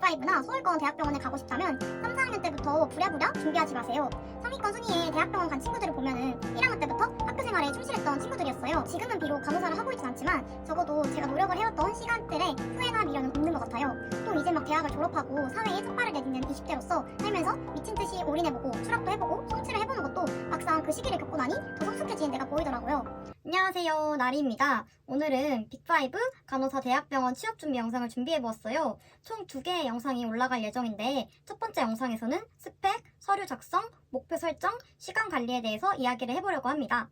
빅5나 서울권 대학병원에 가고 싶다면 3, 4학년 때부터 부랴부랴 준비하지 마세요. 상위권 순위에 대학병원 간 친구들을 보면은 1학년 때부터 학교 생활에 충실했던 친구들이었어요. 지금은 비록 간호사를 하고 있진 않지만 적어도 제가 노력을 해왔던 시간들의 후회나 미련은 없는 것 같아요. 또 이제 막 대학을 졸업하고 사회에 첫 발을 내딛는 20대로서 살면서 미친듯이 올인해보고 추락도 해보고 성취를 해보는 것도 막상 그 시기를 겪고 나니 더 성숙해진 데가 보이더라고요. 안녕하세요, 나리입니다. 오늘은 빅5 간호사 대학병원 취업 준비 영상을 준비해보았어요. 총 2개의 영상이 올라갈 예정인데 첫 번째 영상에서는 스펙, 서류 작성, 목표 설정, 시간 관리에 대해서 이야기를 해보려고 합니다.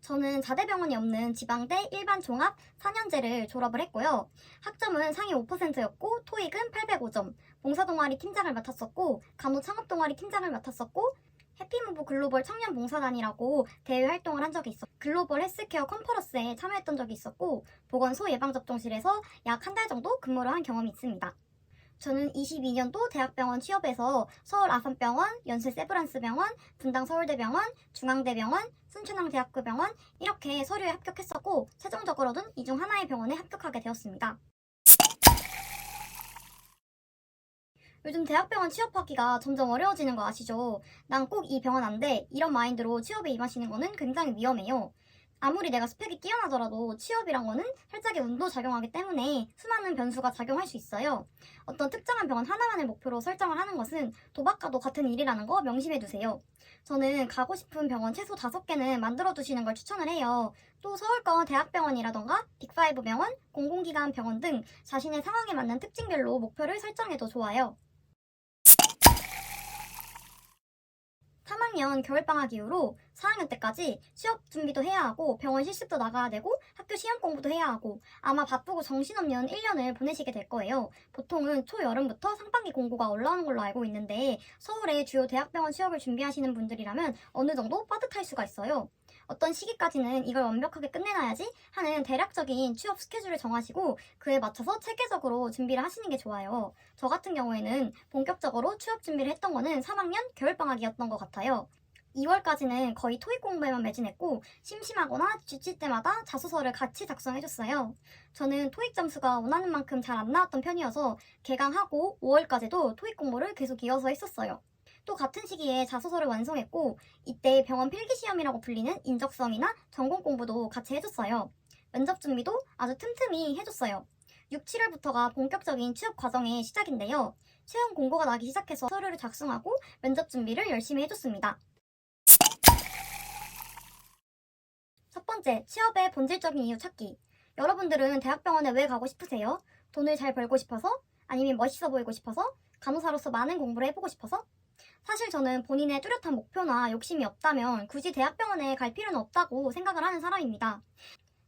저는 자대병원이 없는 지방대 일반 종합 4년제를 졸업을 했고요. 학점은 상위 5%였고 토익은 805점, 봉사동아리 팀장을 맡았었고 간호창업동아리 팀장을 맡았었고 해피무브 글로벌 청년봉사단이라고 대외 활동을 한 적이 있었고 글로벌 헬스케어 컨퍼런스에 참여했던 적이 있었고 보건소 예방접종실에서 약 한 달 정도 근무를 한 경험이 있습니다. 저는 22년도 대학병원 취업해서 서울 아산병원, 연세 세브란스병원, 분당 서울대병원, 중앙대병원, 순천향대학교병원 이렇게 서류에 합격했었고 최종적으로는 이 중 하나의 병원에 합격하게 되었습니다. 요즘 대학병원 취업하기가 점점 어려워지는 거 아시죠? 난 꼭 이 병원 안 돼. 이런 마인드로 취업에 임하시는 거는 굉장히 위험해요. 아무리 내가 스펙이 뛰어나더라도 취업이란 거는 살짝의 운도 작용하기 때문에 수많은 변수가 작용할 수 있어요. 어떤 특정한 병원 하나만을 목표로 설정을 하는 것은 도박과도 같은 일이라는 거 명심해 두세요. 저는 가고 싶은 병원 최소 5개는 만들어 두시는 걸 추천을 해요. 또 서울권 대학병원이라던가 빅5 병원, 공공기관 병원 등 자신의 상황에 맞는 특징별로 목표를 설정해도 좋아요. 3학년 겨울방학 이후로 4학년 때까지 취업 준비도 해야 하고 병원 실습도 나가야 되고 학교 시험 공부도 해야 하고 아마 바쁘고 정신없는 1년을 보내시게 될 거예요. 보통은 초여름부터 상반기 공고가 올라오는 걸로 알고 있는데 서울의 주요 대학병원 취업을 준비하시는 분들이라면 어느 정도 빠듯할 수가 있어요. 어떤 시기까지는 이걸 완벽하게 끝내놔야지 하는 대략적인 취업 스케줄을 정하시고 그에 맞춰서 체계적으로 준비를 하시는 게 좋아요. 저 같은 경우에는 본격적으로 취업 준비를 했던 거는 3학년 겨울방학이었던 것 같아요. 2월까지는 거의 토익 공부에만 매진했고 심심하거나 지칠 때마다 자소서를 같이 작성해줬어요. 저는 토익 점수가 원하는 만큼 잘 안 나왔던 편이어서 개강하고 5월까지도 토익 공부를 계속 이어서 했었어요. 또 같은 시기에 자소서를 완성했고 이때 병원 필기시험이라고 불리는 인적성이나 전공 공부도 같이 해줬어요. 면접 준비도 아주 틈틈이 해줬어요. 6, 7월부터가 본격적인 취업 과정의 시작인데요. 채용 공고가 나기 시작해서 서류를 작성하고 면접 준비를 열심히 해줬습니다. 첫 번째, 취업의 본질적인 이유 찾기. 여러분들은 대학병원에 왜 가고 싶으세요? 돈을 잘 벌고 싶어서? 아니면 멋있어 보이고 싶어서? 간호사로서 많은 공부를 해보고 싶어서? 사실 저는 본인의 뚜렷한 목표나 욕심이 없다면 굳이 대학병원에 갈 필요는 없다고 생각을 하는 사람입니다.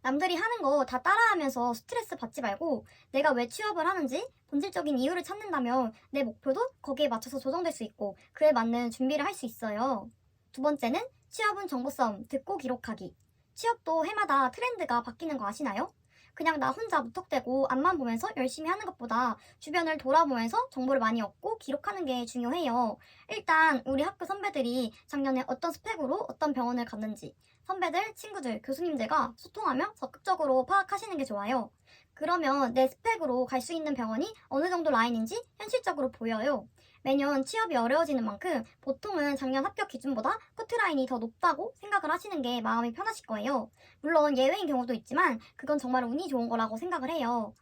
남들이 하는 거 다 따라하면서 스트레스 받지 말고 내가 왜 취업을 하는지 본질적인 이유를 찾는다면 내 목표도 거기에 맞춰서 조정될 수 있고 그에 맞는 준비를 할 수 있어요. 두 번째는 취업은 정보 싸움, 듣고 기록하기. 취업도 해마다 트렌드가 바뀌는 거 아시나요? 그냥 나 혼자 무턱대고 앞만 보면서 열심히 하는 것보다 주변을 돌아보면서 정보를 많이 얻고 기록하는 게 중요해요. 일단 우리 학교 선배들이 작년에 어떤 스펙으로 어떤 병원을 갔는지 선배들, 친구들, 교수님들과 소통하며 적극적으로 파악하시는 게 좋아요. 그러면 내 스펙으로 갈 수 있는 병원이 어느 정도 라인인지 현실적으로 보여요. 매년 취업이 어려워지는 만큼 보통은 작년 합격 기준보다 커트라인이 더 높다고 생각을 하시는 게 마음이 편하실 거예요. 물론 예외인 경우도 있지만 그건 정말 운이 좋은 거라고 생각을 해요.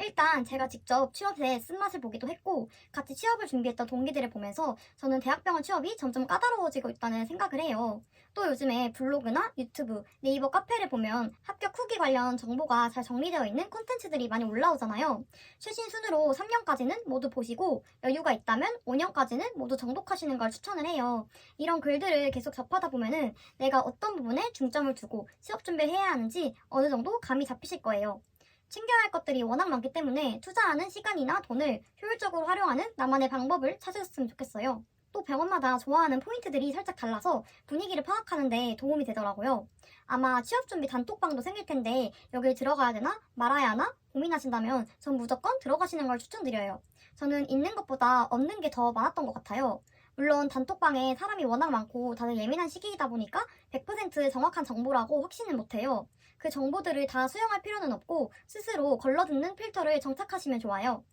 일단 제가 직접 취업에 쓴맛을 보기도 했고 같이 취업을 준비했던 동기들을 보면서 저는 대학병원 취업이 점점 까다로워지고 있다는 생각을 해요. 또 요즘에 블로그나 유튜브, 네이버 카페를 보면 합격 후기 관련 정보가 잘 정리되어 있는 콘텐츠들이 많이 올라오잖아요. 최신 순으로 3년까지는 모두 보시고 여유가 있다면 5년까지는 모두 정독하시는 걸 추천을 해요. 이런 글들을 계속 접하다 보면은 내가 어떤 부분에 중점을 두고 취업 준비를 해야 하는지 어느 정도 감이 잡히실 거예요. 챙겨야 할 것들이 워낙 많기 때문에 투자하는 시간이나 돈을 효율적으로 활용하는 나만의 방법을 찾으셨으면 좋겠어요. 또 병원마다 좋아하는 포인트들이 살짝 달라서 분위기를 파악하는 데 도움이 되더라고요. 아마 취업 준비 단톡방도 생길 텐데 여길 들어가야 되나 말아야 하나 고민하신다면 전 무조건 들어가시는 걸 추천드려요. 저는 있는 것보다 없는 게 더 많았던 것 같아요. 물론 단톡방에 사람이 워낙 많고 다들 예민한 시기이다 보니까 100% 정확한 정보라고 확신은 못해요. 그 정보들을 다 수용할 필요는 없고 스스로 걸러듣는 필터를 정착하시면 좋아요.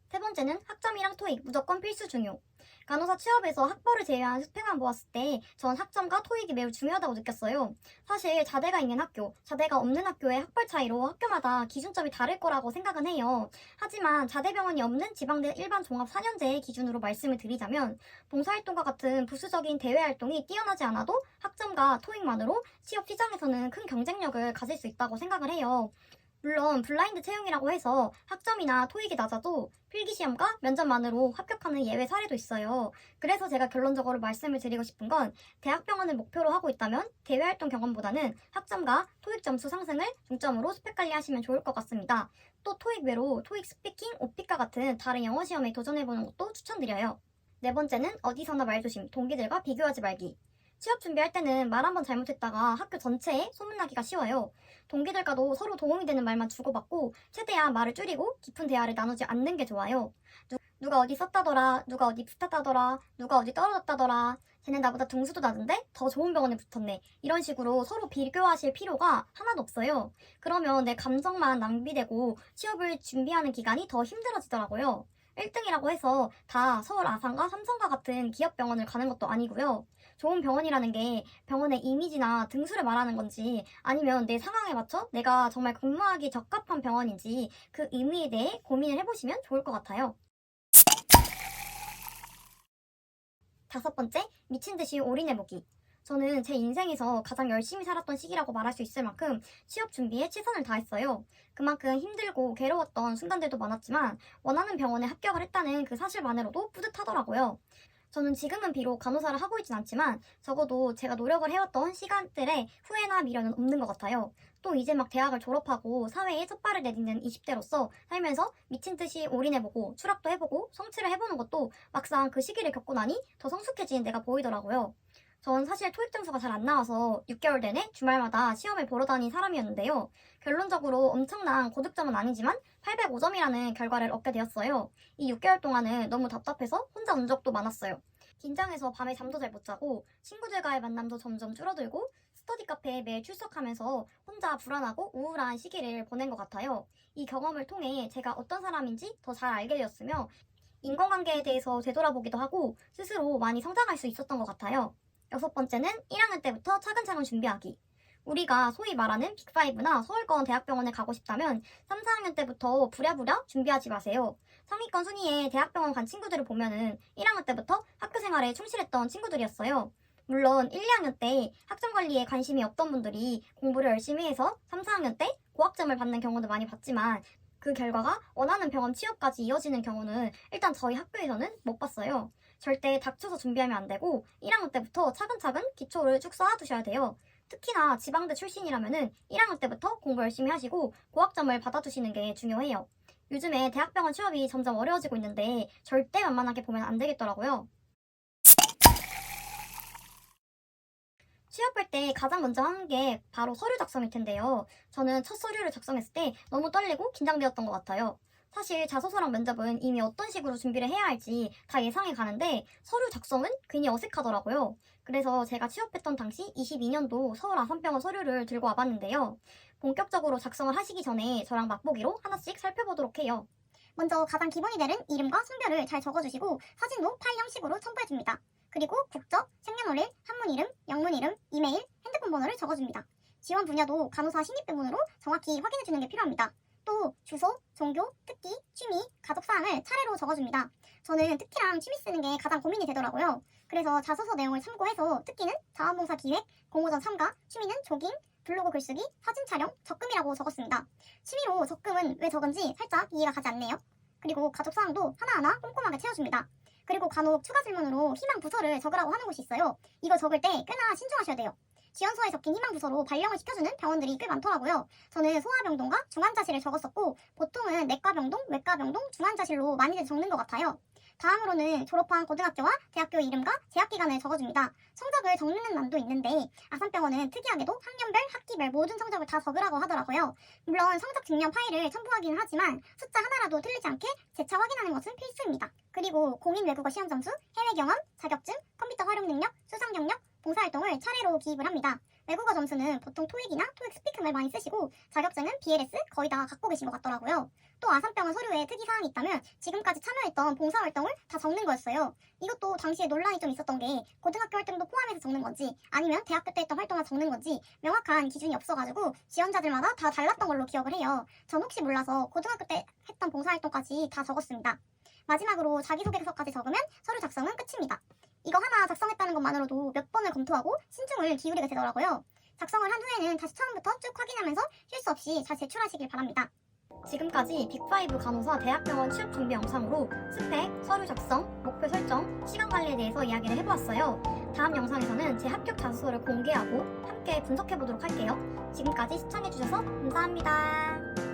세 번째는 학점이랑 토익 무조건 필수 중요. 간호사 취업에서 학벌을 제외한 스펙만 보았을 때 전 학점과 토익이 매우 중요하다고 느꼈어요. 사실 자대가 있는 학교, 자대가 없는 학교의 학벌 차이로 학교마다 기준점이 다를 거라고 생각은 해요. 하지만 자대병원이 없는 지방대 일반 종합 4년제의 기준으로 말씀을 드리자면 봉사활동과 같은 부수적인 대외활동이 뛰어나지 않아도 학점과 토익만으로 취업 시장에서는 큰 경쟁력을 가질 수 있다고 생각을 해요. 물론 블라인드 채용이라고 해서 학점이나 토익이 낮아도 필기시험과 면접만으로 합격하는 예외 사례도 있어요. 그래서 제가 결론적으로 말씀을 드리고 싶은 건 대학병원을 목표로 하고 있다면 대외활동 경험보다는 학점과 토익 점수 상승을 중점으로 스펙 관리하시면 좋을 것 같습니다. 또 토익 외로 토익 스피킹, 오픽과 같은 다른 영어 시험에 도전해보는 것도 추천드려요. 네 번째는 어디서나 말조심, 동기들과 비교하지 말기. 취업 준비할 때는 말 한 번 잘못했다가 학교 전체에 소문나기가 쉬워요. 동기들과도 서로 도움이 되는 말만 주고받고 최대한 말을 줄이고 깊은 대화를 나누지 않는 게 좋아요. 누가 어디 썼다더라, 누가 어디 붙었다더라, 누가 어디 떨어졌다더라, 쟤는 나보다 등수도 낮은데 더 좋은 병원에 붙었네. 이런 식으로 서로 비교하실 필요가 하나도 없어요. 그러면 내 감정만 낭비되고 취업을 준비하는 기간이 더 힘들어지더라고요. 1등이라고 해서 다 서울 아산과 삼성과 같은 기업 병원을 가는 것도 아니고요. 좋은 병원이라는 게 병원의 이미지나 등수를 말하는 건지 아니면 내 상황에 맞춰 내가 정말 근무하기 적합한 병원인지 그 의미에 대해 고민을 해보시면 좋을 것 같아요. 다섯 번째, 미친 듯이 올인해보기. 저는 제 인생에서 가장 열심히 살았던 시기라고 말할 수 있을 만큼 취업 준비에 최선을 다했어요. 그만큼 힘들고 괴로웠던 순간들도 많았지만 원하는 병원에 합격을 했다는 그 사실만으로도 뿌듯하더라고요. 저는 지금은 비록 간호사를 하고 있진 않지만 적어도 제가 노력을 해왔던 시간들에 후회나 미련은 없는 것 같아요. 또 이제 막 대학을 졸업하고 사회에 첫 발을 내딛는 20대로서 살면서 미친 듯이 올인해보고 추락도 해보고 성취를 해보는 것도 막상 그 시기를 겪고 나니 더 성숙해진 내가 보이더라고요. 전 사실 토익 점수가 잘 안 나와서 6개월 내내 주말마다 시험을 보러 다닌 사람이었는데요. 결론적으로 엄청난 고득점은 아니지만 805점이라는 결과를 얻게 되었어요. 이 6개월 동안은 너무 답답해서 혼자 운 적도 많았어요. 긴장해서 밤에 잠도 잘 못 자고 친구들과의 만남도 점점 줄어들고 스터디 카페에 매일 출석하면서 혼자 불안하고 우울한 시기를 보낸 것 같아요. 이 경험을 통해 제가 어떤 사람인지 더 잘 알게 되었으며 인간관계에 대해서 되돌아보기도 하고 스스로 많이 성장할 수 있었던 것 같아요. 여섯 번째는 1학년 때부터 차근차근 준비하기. 우리가 소위 말하는 빅5나 서울권 대학병원에 가고 싶다면 3, 4학년 때부터 부랴부랴 준비하지 마세요. 상위권 순위에 대학병원 간 친구들을 보면은 1학년 때부터 학교 생활에 충실했던 친구들이었어요. 물론 1, 2학년 때 학점 관리에 관심이 없던 분들이 공부를 열심히 해서 3, 4학년 때 고학점을 받는 경우도 많이 봤지만 그 결과가 원하는 병원 취업까지 이어지는 경우는 일단 저희 학교에서는 못 봤어요. 절대 닥쳐서 준비하면 안 되고 1학년 때부터 차근차근 기초를 쭉 쌓아두셔야 돼요. 특히나 지방대 출신이라면은 1학년 때부터 공부 열심히 하시고 고학점을 받아두시는 게 중요해요. 요즘에 대학병원 취업이 점점 어려워지고 있는데 절대 만만하게 보면 안 되겠더라고요. 취업할 때 가장 먼저 하는 게 바로 서류 작성일 텐데요. 저는 첫 서류를 작성했을 때 너무 떨리고 긴장되었던 것 같아요. 사실 자소서랑 면접은 이미 어떤 식으로 준비를 해야 할지 다 예상이 가는데 서류 작성은 괜히 어색하더라고요. 그래서 제가 취업했던 당시 22년도 서울 아산병원 서류를 들고 와봤는데요. 본격적으로 작성을 하시기 전에 저랑 맛보기로 하나씩 살펴보도록 해요. 먼저 가장 기본이 되는 이름과 성별을 잘 적어주시고 사진도 파일 형식으로 첨부해줍니다. 그리고 국적, 생년월일, 한문 이름, 영문 이름, 이메일, 핸드폰 번호를 적어줍니다. 지원 분야도 간호사 신입 등본으로 정확히 확인해주는 게 필요합니다. 또 주소, 종교, 특기, 취미, 가족사항을 차례로 적어줍니다. 저는 특기랑 취미 쓰는 게 가장 고민이 되더라고요. 그래서 자소서 내용을 참고해서 특기는 자원봉사 기획, 공모전 참가, 취미는 조깅, 블로그 글쓰기, 사진 촬영, 적금이라고 적었습니다. 취미로 적금은 왜 적은지 살짝 이해가 가지 않네요. 그리고 가족사항도 하나하나 꼼꼼하게 채워줍니다. 그리고 간혹 추가 질문으로 희망 부서를 적으라고 하는 곳이 있어요. 이거 적을 때 꽤나 신중하셔야 돼요. 지원서에 적힌 희망 부서로 발령을 시켜주는 병원들이 꽤 많더라고요. 저는 소아병동과 중환자실을 적었었고 보통은 내과병동, 외과병동, 중환자실로 많이들 적는 것 같아요. 다음으로는 졸업한 고등학교와 대학교 이름과 재학기간을 적어줍니다. 성적을 적는 난도 있는데 아산병원은 특이하게도 학년별, 학기별 모든 성적을 다 적으라고 하더라고요. 물론 성적 증명 파일을 첨부하기는 하지만 숫자 하나라도 틀리지 않게 재차 확인하는 것은 필수입니다. 그리고 공인 외국어 시험 점수, 해외 경험, 자격증, 컴퓨터 활용 능력, 수상 경력, 봉사활동을 차례로 기입을 합니다. 외국어 점수는 보통 토익이나 토익 스피킹을 많이 쓰시고 자격증은 BLS 거의 다 갖고 계신 것 같더라고요. 또 아산병원 서류에 특이사항이 있다면 지금까지 참여했던 봉사활동을 다 적는 거였어요. 이것도 당시에 논란이 좀 있었던 게 고등학교 활동도 포함해서 적는 건지 아니면 대학교 때 했던 활동을 적는 건지 명확한 기준이 없어가지고 지원자들마다 다 달랐던 걸로 기억을 해요. 전 혹시 몰라서 고등학교 때 했던 봉사활동까지 다 적었습니다. 마지막으로 자기소개서까지 적으면 서류 작성은 끝입니다. 이거 하나 작성했다는 것만으로도 몇 번을 검토하고 신중을 기울이게 되더라고요. 작성을 한 후에는 다시 처음부터 쭉 확인하면서 실수 없이 잘 제출하시길 바랍니다. 지금까지 빅5 간호사 대학병원 취업 준비 영상으로 스펙, 서류 작성, 목표 설정, 시간 관리에 대해서 이야기를 해보았어요. 다음 영상에서는 제 합격 자소서를 공개하고 함께 분석해보도록 할게요. 지금까지 시청해주셔서 감사합니다.